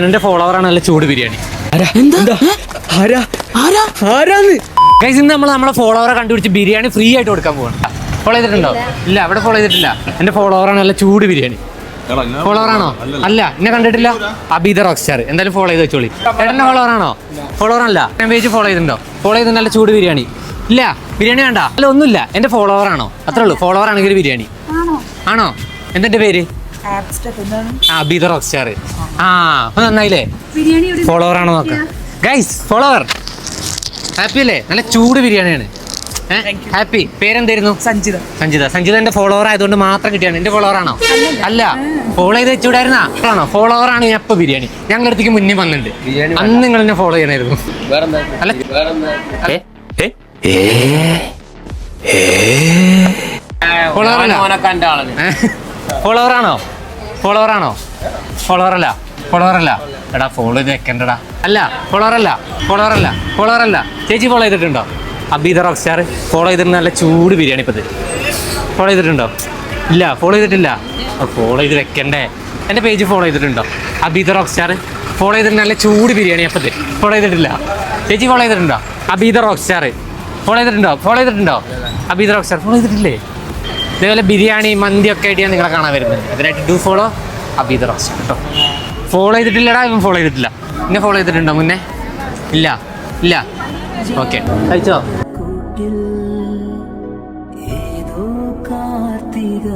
എന്റെ ഫോളോവറാണ് നല്ല ചൂട് ബിരിയാണി. ഇന്ന് നമ്മൾ നമ്മളെ ഫോളോവറെ കണ്ടുപിടിച്ച് ബിരിയാണി ഫ്രീ ആയിട്ട് കൊടുക്കാൻ പോകണം. ഫോളോ ചെയ്തിട്ടുണ്ടോ? ഇല്ല, അവിടെ ഫോളോ ചെയ്തിട്ടില്ല. എന്റെ ഫോളോവറാണ് നല്ല ചൂട് ബിരിയാണി. ഫോളോവറാണോ? അല്ല, എന്നെ കണ്ടിട്ടില്ല. Abeeda rock star. എന്തായാലും ഫോളോ ചെയ്ത് വെച്ചോളി. ഏട്ടന്റെ ഫോളോവറാണോ? ഫോളോവറല്ല. പേജ് ഫോളോ ചെയ്തിട്ടുണ്ടോ? ഫോളോ ചെയ്ത് നല്ല ചൂട് ബിരിയാണി. ഇല്ല, ബിരിയാണി വേണ്ട. അല്ല, ഒന്നുമില്ല. എന്റെ ഫോളോവറാണോ? അത്രേ ഉള്ളൂ. ഫോളോവർ ആണെങ്കിൽ ബിരിയാണി ആണോ? എന്തെന്റെ പേര്? Abeeda rock star. അപ്പൊ നന്നായില്ലേ? ഫോളോവറാണോ നോക്കാം. ഗൈസ്, ഫോളോവർ ഹാപ്പി അല്ലേ? നല്ല ചൂട് ബിരിയാണിയാണ്. ഹാപ്പി. പേരെന്തായിരുന്നു? സഞ്ജിത. സഞ്ജിത എന്റെ ഫോളോവർ ആയതുകൊണ്ട് മാത്രം കിട്ടിയാണ്. എന്റെ ഫോളോവർ ആണോ? അല്ല, ഫോളോ ചെയ്ത് വെച്ചൂടായിരുന്നാ? ആണോ? ഫോളോവർ ആണ്. ഞാൻ ഇപ്പൊ ബിരിയാണി ഞങ്ങളുടെ അടുത്തേക്ക് മുന്നേ വന്നിട്ടുണ്ട്. അന്ന് നിങ്ങൾ എന്നെ ഫോളോ ചെയ്യണമായിരുന്നു. അല്ല, ഫോളോവറാണോ? ഫോളോവറല്ല. എടാ, ഫോളോ ചെയ്ത് വെക്കണ്ടടാ. അല്ല, ഫോളോവറല്ല. ചേച്ചി ഫോളോ ചെയ്തിട്ടുണ്ടോ? Abeeda rock star. ഫോളോ ചെയ്തിട്ട് നല്ല ചൂട് ബിരിയാണി. ഇപ്പത് ഫോളോ ചെയ്തിട്ടുണ്ടോ? ഇല്ല, ഫോളോ ചെയ്തിട്ടില്ല. ഫോളോ ചെയ്ത് വെക്കണ്ടേ? എൻ്റെ പേജ് ഫോളോ ചെയ്തിട്ടുണ്ടോ? Abeeda rock star. ഫോളോ ചെയ്തിട്ട് നല്ല ചൂട് ബിരിയാണി. അപ്പത് ഫോളോ ചെയ്തിട്ടില്ല. ചേച്ചി ഫോളോ ചെയ്തിട്ടുണ്ടോ? Abeeda rock star. ഫോളോ ചെയ്തിട്ടുണ്ടോ? Abeeda rock star. ഫോളോ ചെയ്തിട്ടില്ലേ? ഇതേപോലെ ബിരിയാണി, മന്തി ഒക്കെ ആയിട്ട് ഞാൻ നിങ്ങളെ കാണാൻ വരുന്നത്. അതിനായിട്ട് do follow Abeeda rock star കേട്ടോ. ഫോളോ ചെയ്തിട്ടില്ലടാ. ഇവൻ ഫോളോ ചെയ്തിട്ടില്ല. എന്നെ ഫോളോ ചെയ്തിട്ടുണ്ടോ മുന്നേ? ഇല്ല. ഓക്കെ, കഴിച്ചോ? ഏതോ കാർത്തിക